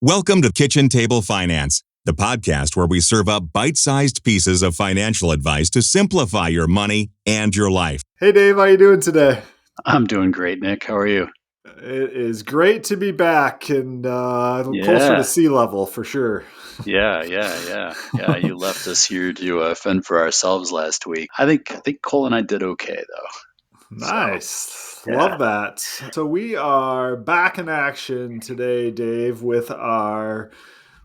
Welcome to Kitchen Table Finance, the podcast where we serve up bite-sized pieces of financial advice to simplify your money and your life. Hey Dave, how you doing today? I'm doing great, Nick. How are you? It is great to be back and closer to sea level for sure. Yeah. You left us here to fend for ourselves last week. I think Cole and I did okay though. Nice. So, yeah. Love that. So we are back in action today, Dave, with our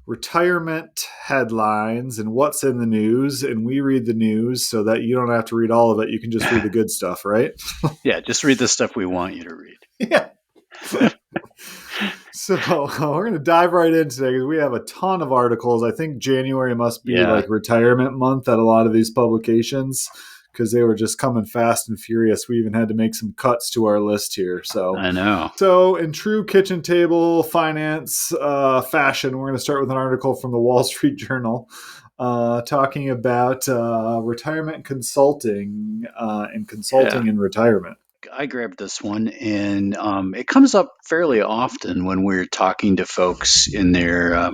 retirement headlines and what's in the news. And we read the news so that you don't have to read all of it. You can just read the good stuff, right? Yeah, just read the stuff we want you to read. Yeah. So we're going to dive right in today because we have a ton of articles. I think January must be like retirement month at a lot of these publications because they were just coming fast and furious. We even had to make some cuts to our list here. So I know. So in true kitchen table finance fashion, we're going to start with an article from the Wall Street Journal talking about retirement consulting and consulting in retirement. I grabbed this one, and it comes up fairly often when we're talking to folks in their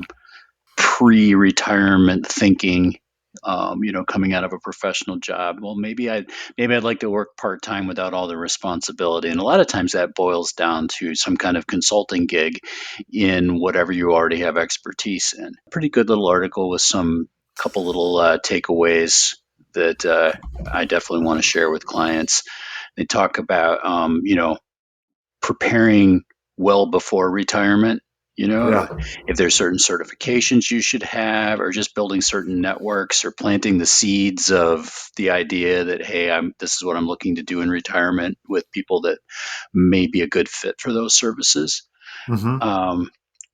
pre-retirement thinking. Coming out of a professional job. Well, maybe I'd like to work part-time without all the responsibility. And a lot of times that boils down to some kind of consulting gig in whatever you already have expertise in. Pretty good little article with some couple little takeaways that I definitely want to share with clients. They talk about, preparing well before retirement. If there's certain certifications you should have, or just building certain networks, or planting the seeds of the idea that, hey, this is what I'm looking to do in retirement with people that may be a good fit for those services. Mm-hmm.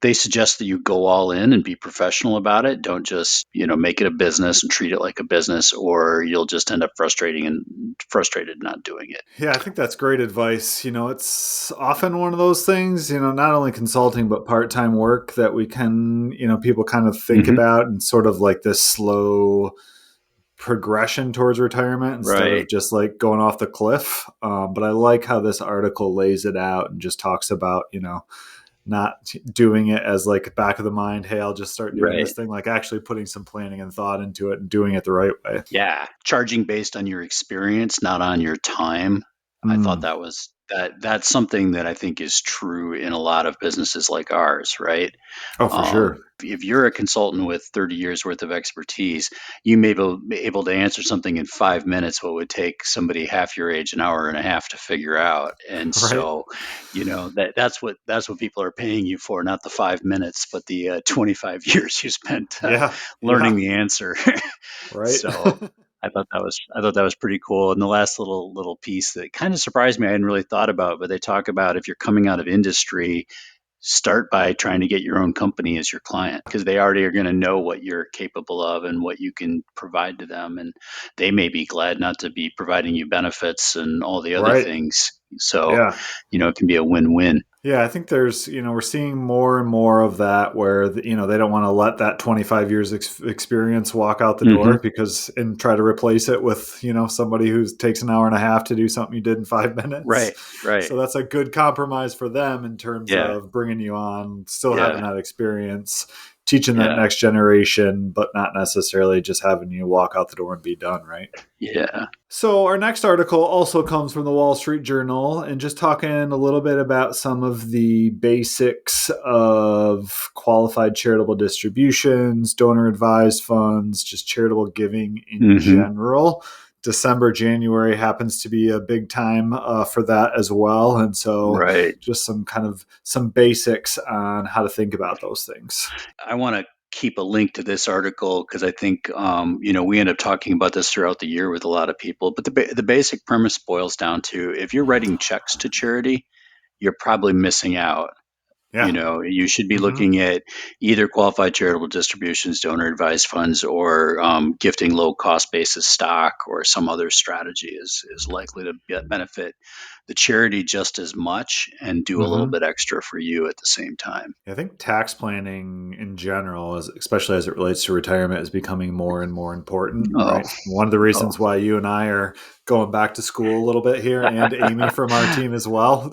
They suggest that you go all in and be professional about it. Don't just, make it a business and treat it like a business, or you'll just end up frustrated not doing it. Yeah, I think that's great advice. It's often one of those things, not only consulting, but part-time work that we can, people kind of think about and sort of like this slow progression towards retirement instead of just like going off the cliff. But I like how this article lays it out and just talks about, not doing it as like back of the mind, hey, I'll just start doing this thing, like actually putting some planning and thought into it and doing it the right way. Yeah. Charging based on your experience, not on your time. I thought that's something that I think is true in a lot of businesses like ours, right? Oh, for sure. If you're a consultant with 30 years worth of expertise, you may be able to answer something in 5 minutes what would take somebody half your age an hour and a half to figure out. And so, that's what people are paying you for, not the 5 minutes, but the 25 years you spent learning the answer. Right. So I thought that was pretty cool. And the last little piece that kind of surprised me, I hadn't really thought about, but they talk about if you're coming out of industry, start by trying to get your own company as your client, because they already are going to know what you're capable of and what you can provide to them. And they may be glad not to be providing you benefits and all the other things. So, it can be a win-win. Yeah, I think there's, we're seeing more and more of that where, they don't want to let that 25 years experience walk out the door and try to replace it with, somebody who takes an hour and a half to do something you did in 5 minutes. Right. So that's a good compromise for them in terms of bringing you on, still having that experience, teaching that next generation, but not necessarily just having you walk out the door and be done, right? Yeah. So our next article also comes from the Wall Street Journal and just talking a little bit about some of the basics of qualified charitable distributions, donor-advised funds, just charitable giving in general. December, January happens to be a big time for that as well. And so just some basics on how to think about those things. I want to keep a link to this article because I think, we end up talking about this throughout the year with a lot of people. But the basic premise boils down to, if you're writing checks to charity, you're probably missing out. Yeah. You should be looking at either qualified charitable distributions, donor advised funds, or gifting low cost basis stock, or some other strategy is likely to benefit the charity just as much and do a little bit extra for you at the same time. I think tax planning in general, especially as it relates to retirement, is becoming more and more important. Right? One of the reasons why you and I are going back to school a little bit here, and Amy from our team as well,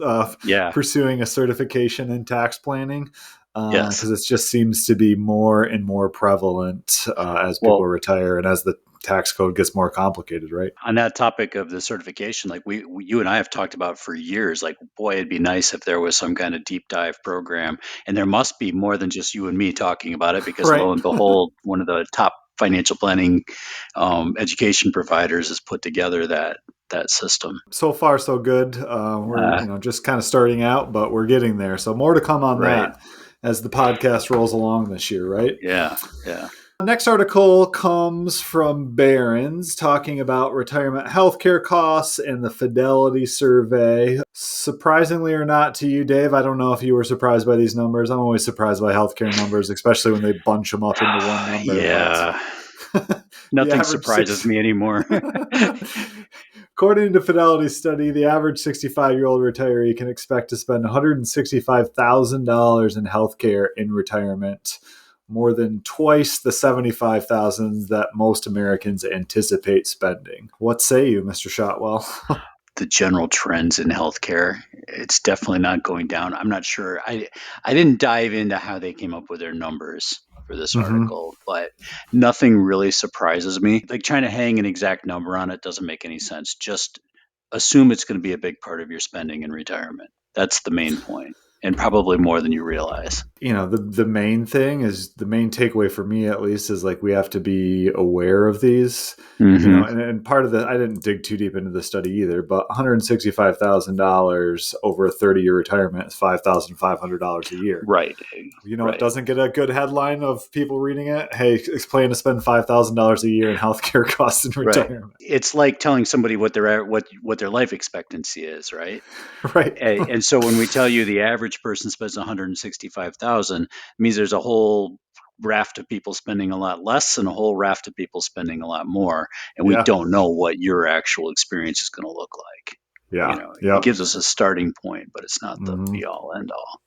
pursuing a certification in tax planning. Yes. because it just seems to be more and more prevalent as people Well, retire and as the tax code gets more complicated, right? on that topic of the certification, like you and I have talked about for years, like, boy, it'd be nice if there was some kind of deep dive program. And there must be more than just you and me talking about it, because Right. lo and behold, one of the top financial planning education providers has put together that system. So far, so good. We're Uh, just kind of starting out, but we're getting there. So more to come on right. that as the podcast rolls along this year, right? Yeah. Yeah. The next article comes from Barron's talking about retirement healthcare costs and the Fidelity survey. Surprisingly or not to you, Dave, I don't know if you were surprised by these numbers. I'm always surprised by healthcare numbers, especially when they bunch them up into one number. Yeah. But the Nothing average surprises me anymore. According to Fidelity's study, the average 65-year-old retiree can expect to spend $165,000 in healthcare in retirement, more than twice the $75,000 that most Americans anticipate spending. What say you, Mr. Shotwell? The general trends in healthcare, it's definitely not going down. I'm not sure. I didn't dive into how they came up with their numbers for this Mm-hmm. article, but nothing really surprises me. Like, trying to hang an exact number on it doesn't make any sense. Just assume it's going to be a big part of your spending in retirement. That's the main point, and probably more than you realize. The main thing is, the main takeaway for me at least is, like, we have to be aware of these, Mm-hmm. and part of the, I didn't dig too deep into the study either, but $165,000 over a 30-year retirement is $5,500 a year. Right. It Right. doesn't get a good headline of people reading it. Hey, plan to spend $5,000 a year in healthcare costs in Right. retirement. It's like telling somebody what their life expectancy is, right? Right. And so when we tell you the average person spends 165,000, it means there's a whole raft of people spending a lot less and a whole raft of people spending a lot more, and we Yeah. don't know what your actual experience is going to look like. Yeah. It Yep. gives us a starting point, but it's not the Mhm. be all end all.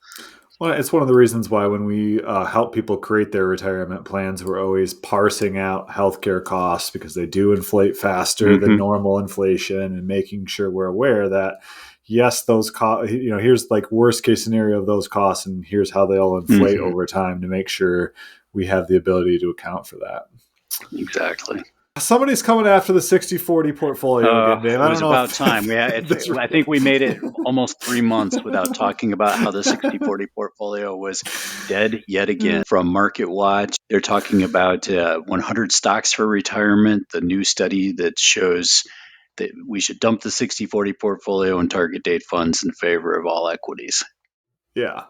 Well, it's one of the reasons why when we help people create their retirement plans, we're always parsing out healthcare costs, because they do inflate faster than Mm-hmm. normal inflation, and making sure we're aware that, yes, those costs, here's like worst case scenario of those costs, and here's how they all inflate Mm-hmm. over time, to make sure we have the ability to account for that. Exactly. Somebody's coming after the 60-40 portfolio again, Dave. It I don't was know about if time. that's I right. think we made it almost 3 months without talking about how the 60-40 portfolio was dead yet again. From Market Watch, they're talking about 100 stocks for retirement, the new study that shows that we should dump the 60-40 portfolio and target date funds in favor of all equities. Yeah.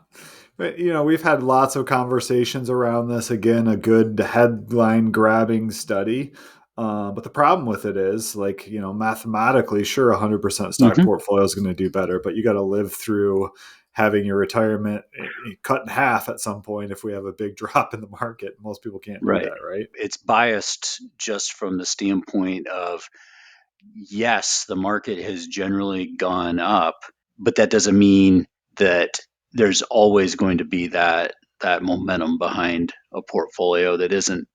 But, we've had lots of conversations around this. Again, a good headline grabbing study. But the problem with it is, like, mathematically, sure, 100% stock Mm-hmm. portfolio is going to do better, but you got to live through having your retirement cut in half at some point if we have a big drop in the market. Most people can't do Right. that, right? It's biased just from the standpoint of, yes, the market has generally gone up, but that doesn't mean that there's always going to be that momentum behind a portfolio that isn't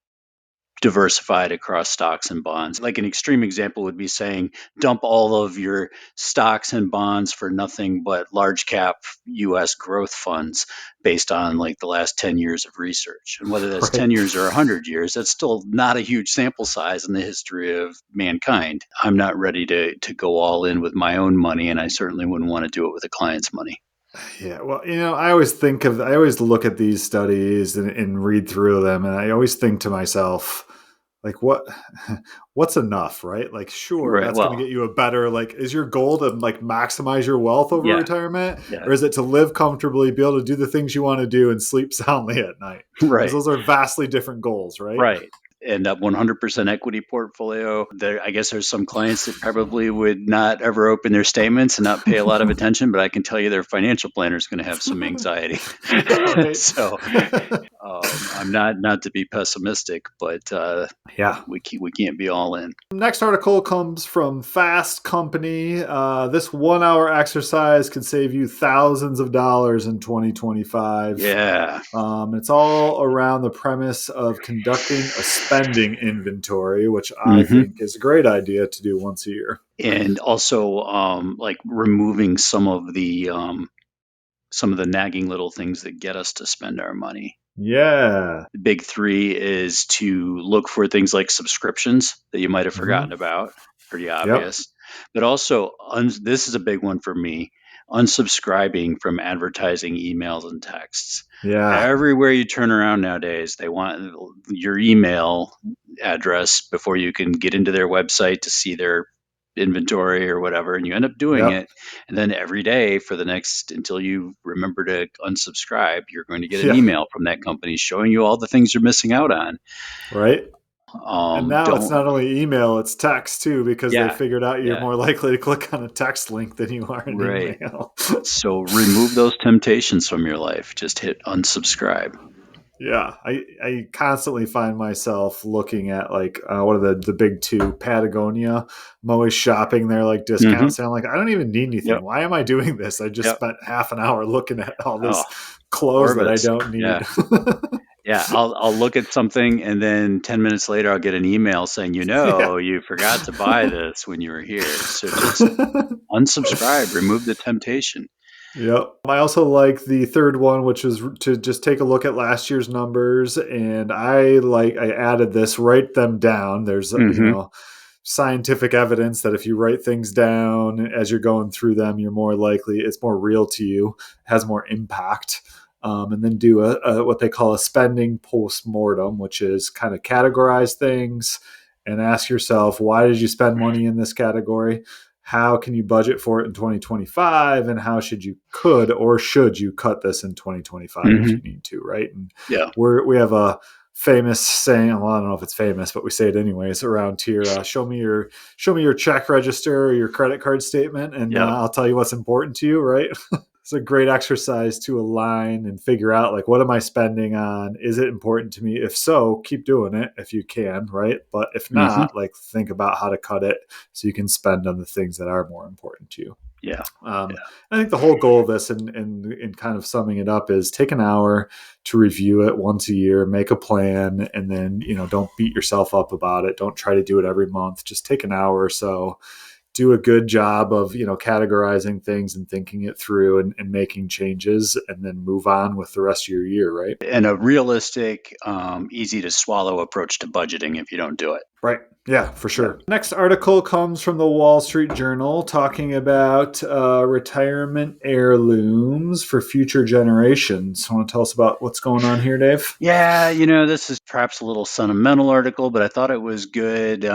diversified across stocks and bonds. Like, an extreme example would be saying dump all of your stocks and bonds for nothing but large cap US growth funds based on, like, the last 10 years of research. And whether that's 10 Right. years or 100 years, that's still not a huge sample size in the history of mankind. I'm not ready to go all in with my own money, and I certainly wouldn't want to do it with a client's money. Yeah, well, I always look at these studies and read through them, and I always think to myself, like, what's enough, right? Like, sure, Right. that's going to Well, get you a better, like, is your goal to, like, maximize your wealth over yeah. retirement, Yeah. or is it to live comfortably, be able to do the things you want to do, and sleep soundly at night? Because Right. those are vastly different goals, right? Right. And that 100% equity portfolio, I guess there's some clients that probably would not ever open their statements and not pay a lot of attention, but I can tell you their financial planner is going to have some anxiety. Yeah, right. So I'm not to be pessimistic, but Yeah. we can't be all in. Next article comes from Fast Company. This 1 hour exercise can save you thousands of dollars in 2025. Yeah. It's all around the premise of conducting a spending inventory, which I Hmm. think is a great idea to do once a year. And also, like, removing some of some of the nagging little things that get us to spend our money. Yeah. The big three is to look for things like subscriptions that you might have forgotten about. Pretty obvious. But also, this is a big one for me, unsubscribing from advertising emails and texts. Yeah. Everywhere you turn around nowadays, they want your email address before you can get into their website to see their inventory or whatever, and you end up doing it. And then every day for the next, until you remember to unsubscribe, you're going to get an email from that company showing you all the things you're missing out on. Right. And now it's Don't, not only email, it's text too, because they yeah, figured out you're yeah, more likely to click on a text link than you are an right. email. So remove those temptations from your life. Just hit unsubscribe. Yeah, I constantly find myself looking at like what are the big two, Patagonia. I'm always shopping there, like discounts, and I'm like, I don't even need anything. Yep. Why am I doing this? I just Yep. spent half an hour looking at all Oh, this clothes that I Orbis. don't need. Yeah. Yeah, I'll look at something, and then 10 minutes later, I'll get an email saying, Yeah. you forgot to buy this when you were here. So just unsubscribe, remove the temptation. Yep. I also like the third one, which is to just take a look at last year's numbers. And I added this, write them down. There's, scientific evidence that if you write things down as you're going through them, you're more likely, it's more real to you, has more impact. And then do a what they call a spending post-mortem, which is kind of categorize things and ask yourself, why did you spend money in this category? How can you budget for it in 2025? And how should you should you cut this in 2025 if you need to, right? And Yeah. we have a famous saying, well, I don't know if it's famous, but we say it anyways around here. Show me your check register or your credit card statement, and I'll tell you what's important to you, right? It's a great exercise to align and figure out, like, what am I spending on? Is it important to me? If so, keep doing it if you can, right? But if not, like, think about how to cut it so you can spend on the things that are more important to you. Yeah. I think the whole goal of this, and kind of summing it up, is take an hour to review it once a year, make a plan, and then, don't beat yourself up about it. Don't try to do it every month. Just take an hour or so, do a good job of, categorizing things and thinking it through and making changes, and then move on with the rest of your year, right? And a realistic, easy to swallow approach to budgeting if you don't do it. Right. Yeah, for sure. Next article comes from the Wall Street Journal talking about retirement heirlooms for future generations. Want to tell us about what's going on here, Dave? Yeah, this is perhaps a little sentimental article, but I thought it was good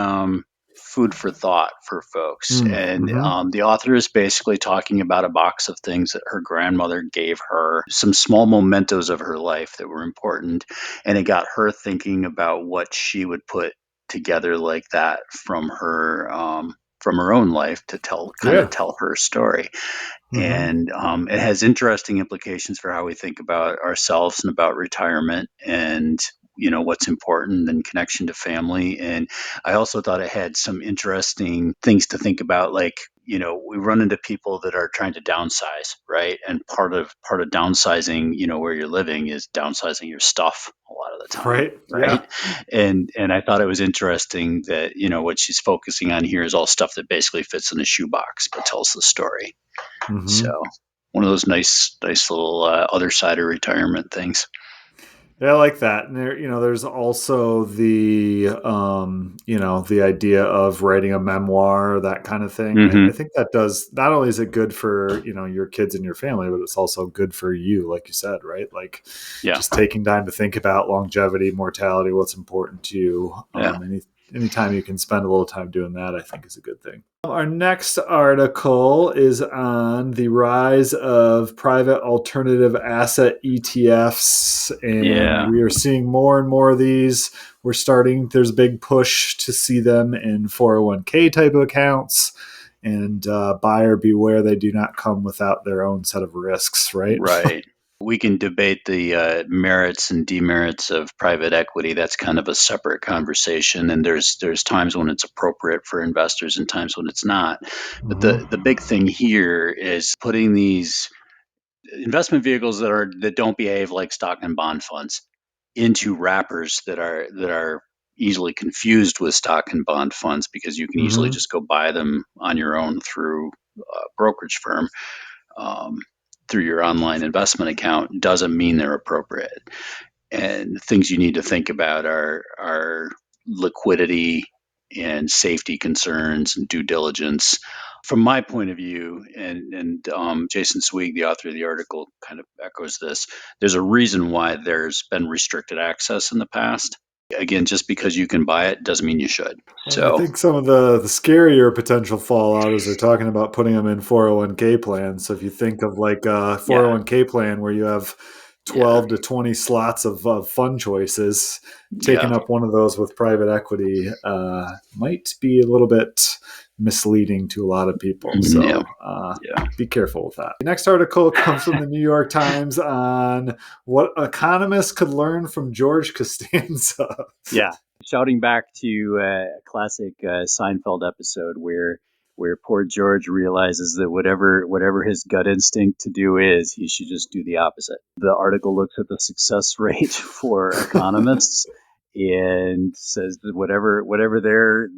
food for thought for folks. And the author is basically talking about a box of things that her grandmother gave her, some small mementos of her life that were important. And it got her thinking about what she would put together like that from her own life to tell her story. And it has interesting implications for how we think about ourselves and about retirement and what's important and connection to family. And I also thought it had some interesting things to think about, like we run into people that are trying to downsize, right? And part of downsizing, where you're living, is downsizing your stuff a lot of the time, right? And I thought it was interesting that what she's focusing on here is all stuff that basically fits in a shoebox but tells the story. So one of those nice little other side of retirement things. Yeah, I like that. And there's also the, the idea of writing a memoir, that kind of thing. I think that does, not only is it good for, your kids and your family, but it's also good for you, like you said, right? Like, just taking time to think about longevity, mortality, what's important to you. Anytime you can spend a little time doing that, I think is a good thing. Our next article is on the rise of private alternative asset ETFs. And we are seeing more and more of these. There's a big push to see them in 401k type of accounts. And buyer beware, they do not come without their own set of risks, right? Right. We can debate the merits and demerits of private equity. That's kind of a separate conversation, and there's times when it's appropriate for investors and times when it's not. But the big thing here is putting these investment vehicles that don't behave like stock and bond funds into wrappers that are easily confused with stock and bond funds, because you can easily just go buy them on your own through a brokerage firm. through your online investment account doesn't mean they're appropriate. And things you need to think about are liquidity and safety concerns and due diligence. From my point of view, and Jason Zweig, the author of the article, kind of echoes this. There's a reason why there's been restricted access in the past. Again, just because you can buy it doesn't mean you should. I So think some of the scarier potential fallout is they're talking about putting them in 401k plans. So if you think of like a yeah, 401k plan where you have yeah, 12 to 20 slots of fund choices, yeah, taking up one of those with private equity might be a little bit misleading to a lot of people. yeah, So yeah. be careful with that. The next article comes from the New York Times on what economists could learn from George Costanza. Yeah, shouting back to a classic Seinfeld episode where poor George realizes that whatever his gut instinct to do is, he should just do the opposite. The article looks at the success rate for economists and says that whatever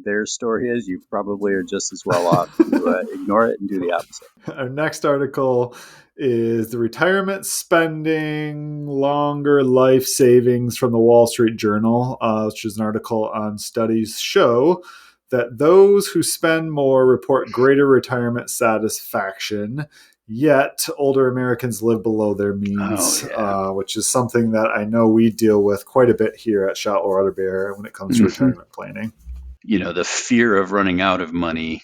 their story is, you probably are just as well off to ignore it and do the opposite. Our next article is the retirement spending longer life savings from the Wall Street Journal, which is an article on studies show that those who spend more report greater retirement satisfaction, yet older Americans live below their means, Oh yeah. which is something that I know we deal with quite a bit here at Shotwell when it comes to Hmm. retirement planning. The fear of running out of money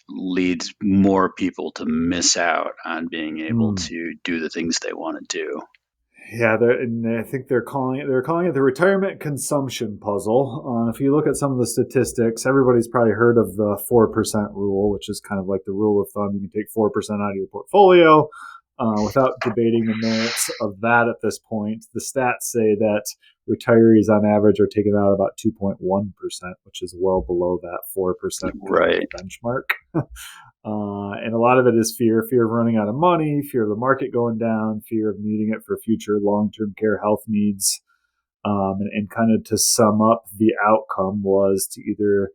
leads more people to miss out on being able to do the things they want to do. Yeah, and I think they're calling it the retirement consumption puzzle. If you look at some of the statistics, everybody's probably heard of the 4% rule, which is kind of like the rule of thumb. You can take 4% out of your portfolio. Without debating the merits of that at this point, the stats say that retirees on average are taking out about 2.1%, which is well below that 4% Right. benchmark. And a lot of it is fear of running out of money, fear of the market going down, fear of needing it for future long-term care health needs. And kind of to sum up, the outcome was to either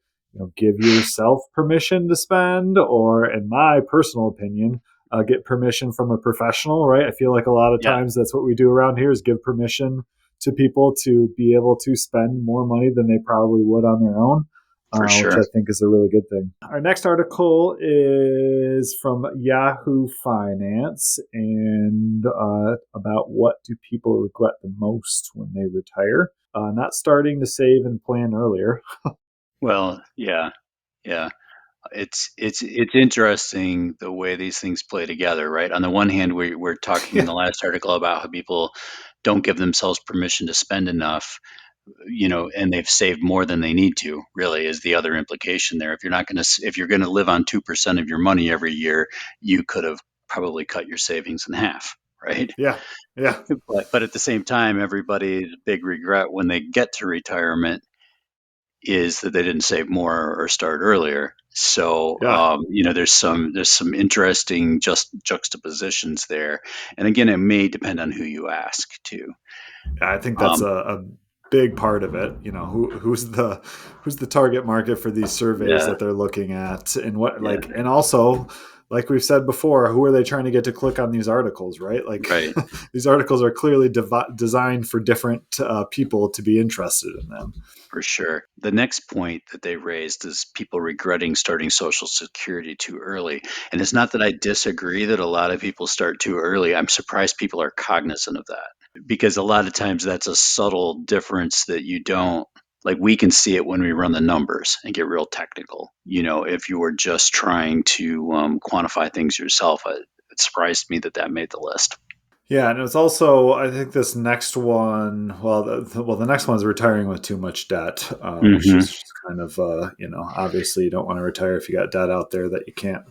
give yourself permission to spend, or, in my personal opinion, get permission from a professional. Right? I feel like a lot of Yeah, times that's what we do around here is give permission to people to be able to spend more money than they probably would on their own. for Which sure. I think is a really good thing. Our next article is from Yahoo Finance and about what do people regret the most when they retire. Not starting to save and plan earlier. Well, yeah, yeah. It's interesting the way these things play together, right? On the one hand, we're talking in Yeah, the last article about how people don't give themselves permission to spend enough, and they've saved more than they need to. Really, is the other implication there. If you're gonna live on 2% of your money every year, you could have probably cut your savings in half, right? yeah, yeah, But at the same time, everybody's big regret when they get to retirement is that they didn't save more or start earlier. So yeah. there's some interesting just juxtapositions there, and again, it may depend on who you ask too. I think that's Um, a big part of it. Who's the target market for these surveys yeah, that they're looking at, and what, yeah, like, and also, like we've said before, who are they trying to get to click on these articles, right? Like right. these articles are clearly designed for different people to be interested in them. For sure. The next point that they raised is people regretting starting Social Security too early. And it's not that I disagree that a lot of people start too early. I'm surprised people are cognizant of that because a lot of times that's a subtle difference that you don't like. We can see it when we run the numbers and get real technical. If you were just trying to quantify things yourself, it surprised me that made the list. Yeah, and it's also, I think, this next one. Well, the next one is retiring with too much debt, which Hmm. is just kind of obviously you don't want to retire if you got debt out there that you can't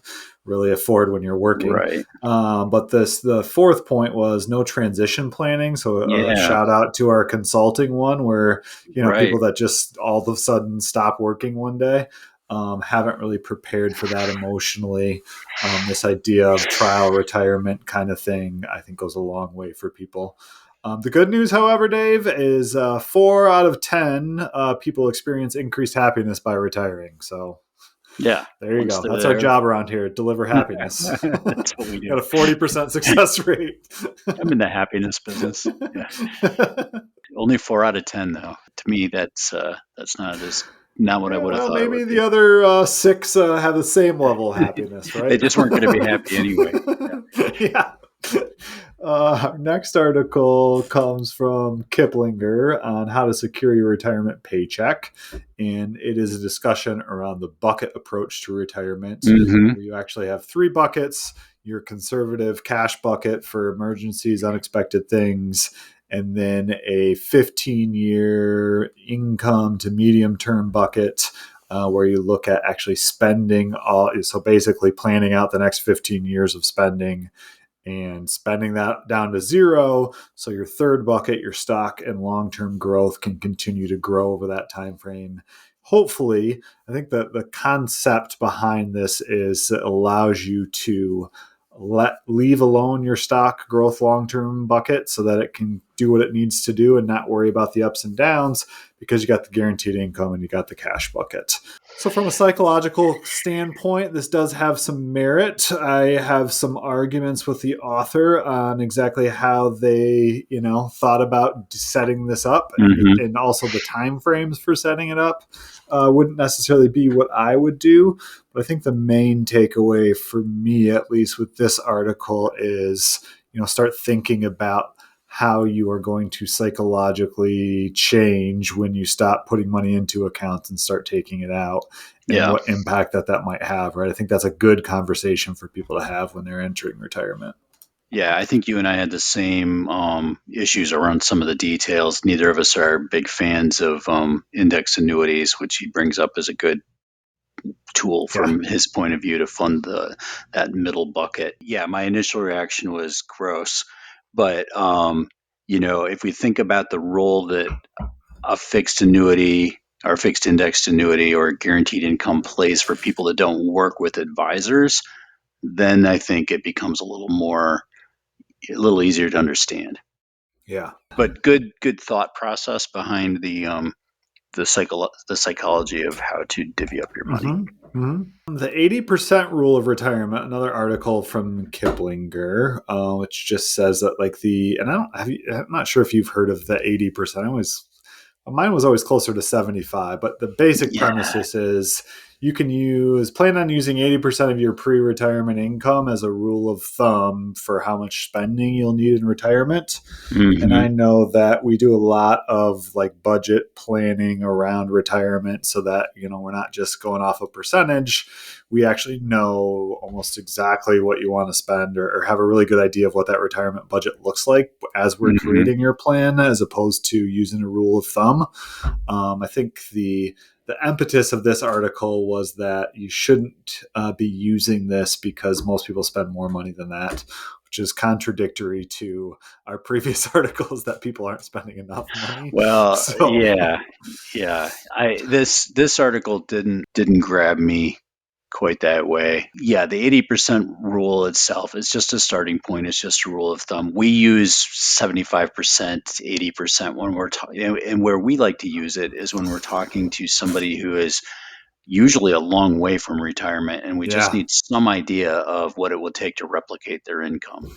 really afford when you're working. Right. But the fourth point was no transition planning. So a Yeah. shout out to our consulting one, where Right. people that just all of a sudden stop working one day. Haven't really prepared for that emotionally. This idea of trial retirement kind of thing, I think, goes a long way for people. The good news, however, Dave, is 4 out of 10 people experience increased happiness by retiring. So Yeah. There you Once go. they're That's our there, job around here. Deliver happiness. that's what we do. Got a 40% success rate. I'm in the happiness business. Yeah. Only 4 out of 10, though. To me, that's not what I Yeah, would have well, thought it maybe would the be. other six have the same level of happiness, They right? just weren't going to be happy anyway. Yeah. Our next article comes from Kiplinger on how to secure your retirement paycheck. And it is a discussion around the bucket approach to retirement, Mm-hmm. where you actually have 3 buckets: your conservative cash bucket for emergencies, unexpected things, and then a 15-year income to medium term bucket. Where you look at actually spending so basically planning out the next 15 years of spending and spending that down to zero, so your third bucket, your stock and long-term growth, can continue to grow over that time frame. Hopefully, I think that the concept behind this is it allows you to leave alone your stock growth long-term bucket so that it can do what it needs to do and not worry about the ups and downs, because you got the guaranteed income and you got the cash bucket. So from a psychological standpoint, this does have some merit. I have some arguments with the author on exactly how they, thought about setting this up, Mm-hmm. and also the time frames for setting it up. Wouldn't necessarily be what I would do, but I think the main takeaway for me, at least with this article, is start thinking about how you are going to psychologically change when you stop putting money into accounts and start taking it out, and Yeah. what impact that might have, right? I think that's a good conversation for people to have when they're entering retirement. Yeah, I think you and I had the same issues around some of the details. Neither of us are big fans of index annuities, which he brings up as a good tool Yeah. from his point of view to fund that middle bucket. Yeah, my initial reaction was gross, but if we think about the role that a fixed annuity or fixed indexed annuity or guaranteed income plays for people that don't work with advisors, then I think it becomes a little easier to understand. Yeah. But good thought process behind the psychology of how to divvy up your money. Mm-hmm. Mm-hmm. The 80% rule of retirement, another article from Kiplinger, which just says that and I'm not sure if you've heard of the 80%. Mine was always closer to 75, but the basic premise Yeah. is you can plan on using 80% of your pre-retirement income as a rule of thumb for how much spending you'll need in retirement. And Mm-hmm. I know that we do a lot of budget planning around retirement, so that, we're not just going off a percentage. We actually know almost exactly what you want to spend, or have a really good idea of what that retirement budget looks like as we're Mm-hmm. creating your plan, as opposed to using a rule of thumb. I think the impetus of this article was that you shouldn't be using this because most people spend more money than that, which is contradictory to our previous articles that people aren't spending enough money. Well, So, yeah. This article didn't grab me quite that way. Yeah, the 80% rule itself is just a starting point. It's just a rule of thumb. We use 75%, 80% when we're talking, and where we like to use it is when we're talking to somebody who is usually a long way from retirement, and we just yeah. need some idea of what it will take to replicate their income.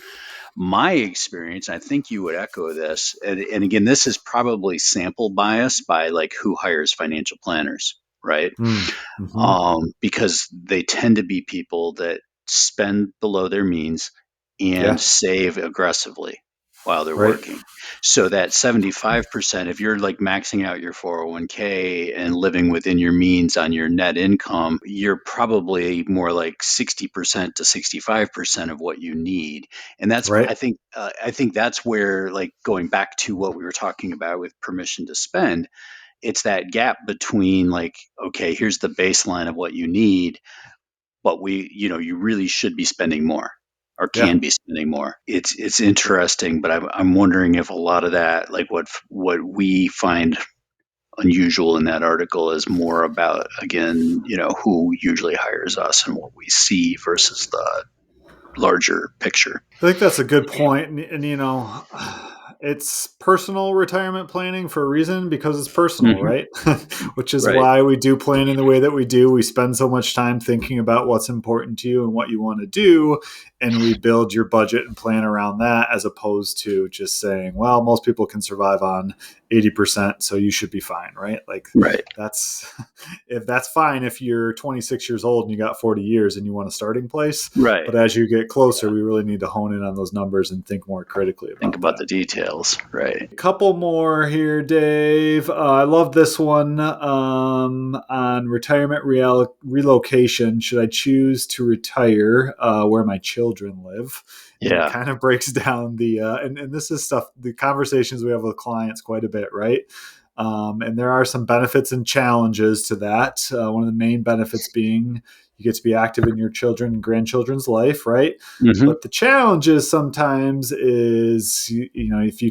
My experience, I think you would echo this, and again, this is probably sample bias by who hires financial planners, right? Mm-hmm. Because they tend to be people that spend below their means and Yeah. save aggressively while they're Right. working. So that 75%, if you're maxing out your 401k and living within your means on your net income, you're probably more like 60% to 65% of what you need. And that's, Right. I think that's where, going back to what we were talking about with permission to spend, it's that gap between okay, here's the baseline of what you need, but you really should be spending more or Yeah. can be spending more. It's interesting, but I'm wondering if a lot of that, what we find unusual in that article, is more about, again, who usually hires us and what we see versus the larger picture. I think that's a good point. And it's personal retirement planning for a reason, because it's personal, Hmm. right? Which is Right. why we do plan in the way that we do. We spend so much time thinking about what's important to you and what you want to do, and we build your budget and plan around that, as opposed to just saying, well, most people can survive on 80%, so you should be fine, right? Like, Right. that's if that's fine if you're 26 years old and you got 40 years and you want a starting place. Right. But as you get closer, we really need to hone in on those numbers and think more critically Think about about that. the details. Right. A couple more here, Dave. I love this one, on retirement relocation. Should I choose to retire where my children live? And it Yeah. kind of breaks down and this is stuff, the conversations we have with clients quite a bit, right? And there are some benefits and challenges to that. One of the main benefits being you get to be active in your children and grandchildren's life, right? Hmm. But the challenge is sometimes is, if you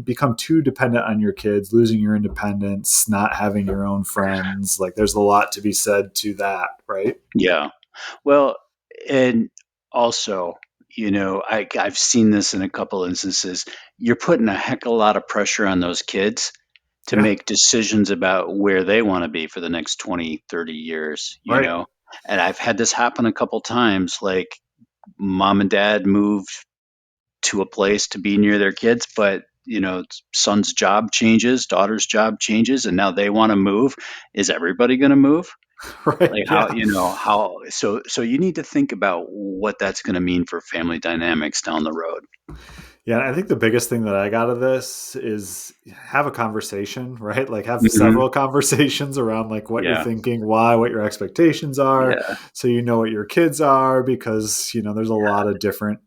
become too dependent on your kids, losing your independence, not having your own friends, like there's a lot to be said to that, right? Yeah. Well, and also, I've seen this in a couple instances. You're putting a heck of a lot of pressure on those kids to Yeah, make decisions about where they want to be for the next 20, 30 years, right. And I've had this happen a couple times. Like, mom and dad moved to a place to be near their kids, but son's job changes, daughter's job changes, and now they want to move. Is everybody going to move? Right. Like, how, Yeah. how, so you need to think about what that's going to mean for family dynamics down the road. Yeah, I think the biggest thing that I got of this is have a conversation, right? Like have Hmm. several conversations around like what you're Yeah. thinking, why, what your expectations are, Yeah. so you know what your kids are, because there's a lot of different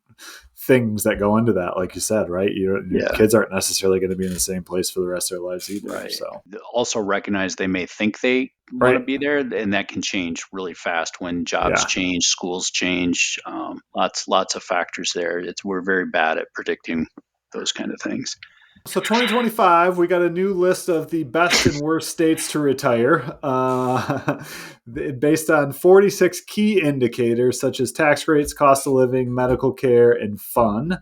things that go into that, like you said, right? Your Yeah. kids aren't necessarily going to be in the same place for the rest of their lives either. Right. So, Also recognize they may think they want to right. be there, and that can change really fast when jobs Yeah. change, schools change. Lots of factors there. We're very bad at predicting those kind of things. So 2025, we got a new list of the best and worst states to retire, based on 46 key indicators such as tax rates, cost of living, medical care, and fun.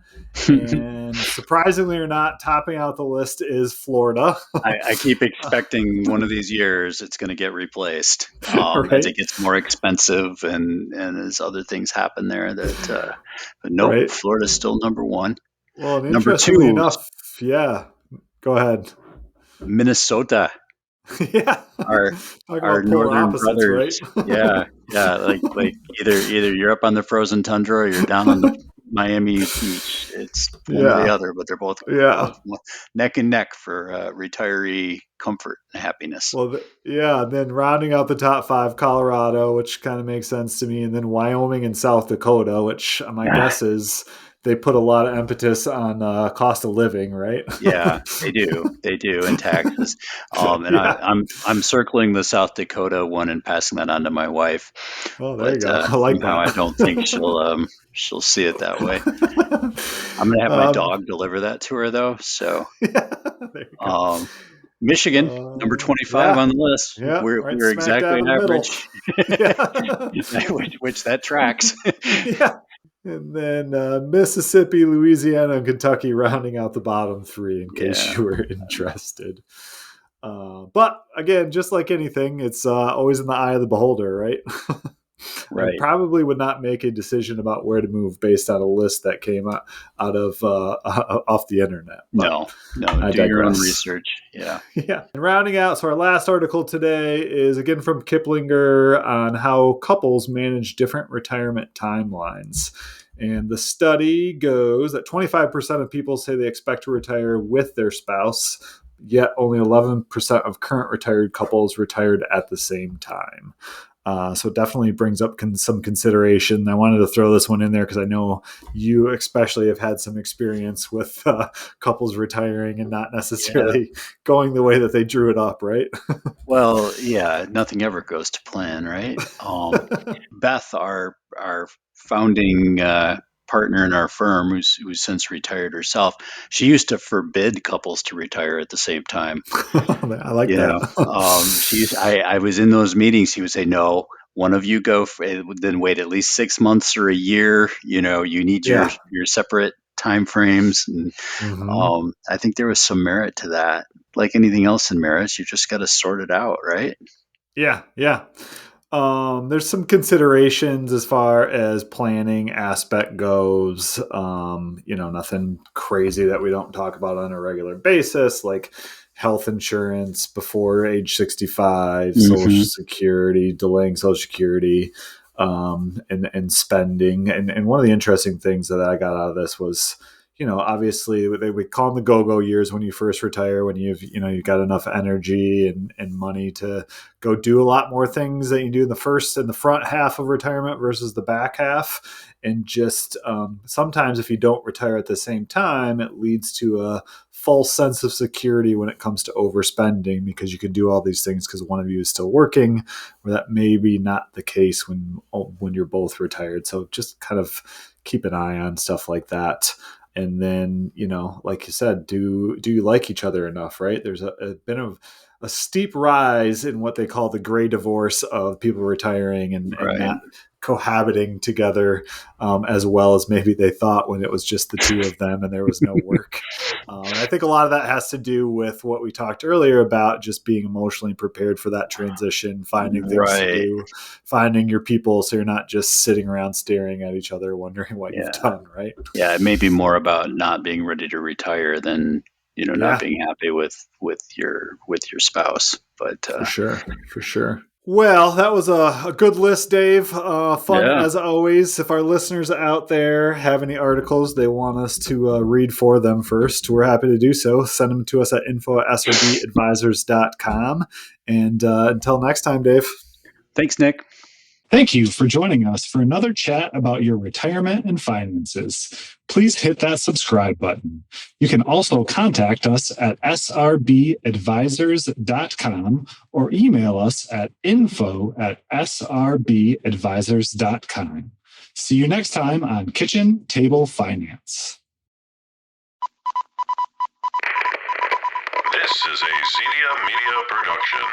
And surprisingly or not, topping out the list is Florida. I keep expecting one of these years it's going to get replaced as Right? it gets more expensive and as other things happen there. But nope, Right. Florida's still number one. Well, and Number interestingly two, enough, yeah, go ahead. Minnesota. Yeah. Our Talk our about polar northern opposites, brothers. right? Yeah, yeah. Like either you're up on the frozen tundra or you're down on the Miami beach. It's one or the Yeah. other, but they're both Yeah. neck and neck for retiree comfort and happiness. Well, yeah. And then rounding out the top five, Colorado, which kind of makes sense to me, and then Wyoming and South Dakota, which my guess is they put a lot of impetus on cost of living, right? Yeah, they do. They do in taxes. And Yeah. I'm circling the South Dakota one and passing that on to my wife, Oh, there you but go. I like somehow I that. don't think she'll see it that way. I'm gonna have my um, dog deliver that to her though. So, yeah, there you go. um, Michigan, number 25 Yeah, on the list. yeah, right We're smack exactly dab in the middle. average, Yeah. which that tracks. Yeah. And then Mississippi, Louisiana, and Kentucky rounding out the bottom three in case Yeah, you were interested. But again, just like anything, it's always in the eye of the beholder, right? I right. probably would not make a decision about where to move based on a list that came out of off the internet. But No, I do your own digress. research. Yeah. Yeah. And rounding out, so our last article today is again from Kiplinger on how couples manage different retirement timelines. And the study goes that 25% of people say they expect to retire with their spouse, yet only 11% of current retired couples retired at the same time. So it definitely brings up some consideration. I wanted to throw this one in there because I know you especially have had some experience with couples retiring and not Yeah. necessarily going the way that they drew it up, right? Well, yeah, nothing ever goes to plan, right? Beth, our founding partner in our firm, who's since retired herself, she used to forbid couples to retire at the same time. I like You know, that. I was in those meetings. He would say, "No, one of you go, then wait at least 6 months or a year. You need your Yeah. your separate time frames. And Mm-hmm. I think there was some merit to that. Like anything else in marriage, you just got to sort it out, right? Yeah, yeah. There's some considerations as far as planning aspect goes. Nothing crazy that we don't talk about on a regular basis, like health insurance before age 65, Social Hmm. Security, delaying Social Security, and spending. And one of the interesting things that I got out of this was, obviously we call them the go-go years when you first retire, when you've got enough energy and money to go do a lot more things that you do in the front half of retirement versus the back half. And just sometimes if you don't retire at the same time, it leads to a false sense of security when it comes to overspending, because you can do all these things because one of you is still working, where that may be not the case when you're both retired. So just kind of keep an eye on stuff like that. And then, like you said, do you like each other enough, right? There's been a steep rise in what they call the gray divorce of people retiring and Right. not cohabiting together as well as maybe they thought when it was just the two of them and there was no work. And I think a lot of that has to do with what we talked earlier about just being emotionally prepared for that transition, finding things to Right. do, finding your people so you're not just sitting around staring at each other wondering what you've Yeah. done, right? Yeah. It may be more about not being ready to retire than, not Yeah, being happy with your spouse. But for sure. For sure. Well, that was a good list, Dave. Fun yeah. as always. If our listeners out there have any articles they want us to read for them first, we're happy to do so. Send them to us at info@srbadvisors.com. And until next time, Dave. Thanks, Nick. Thank you for joining us for another chat about your retirement and finances. Please hit that subscribe button. You can also contact us at srbadvisors.com or email us at info@srbadvisors.com. See you next time on Kitchen Table Finance. This is a Zedia Media production.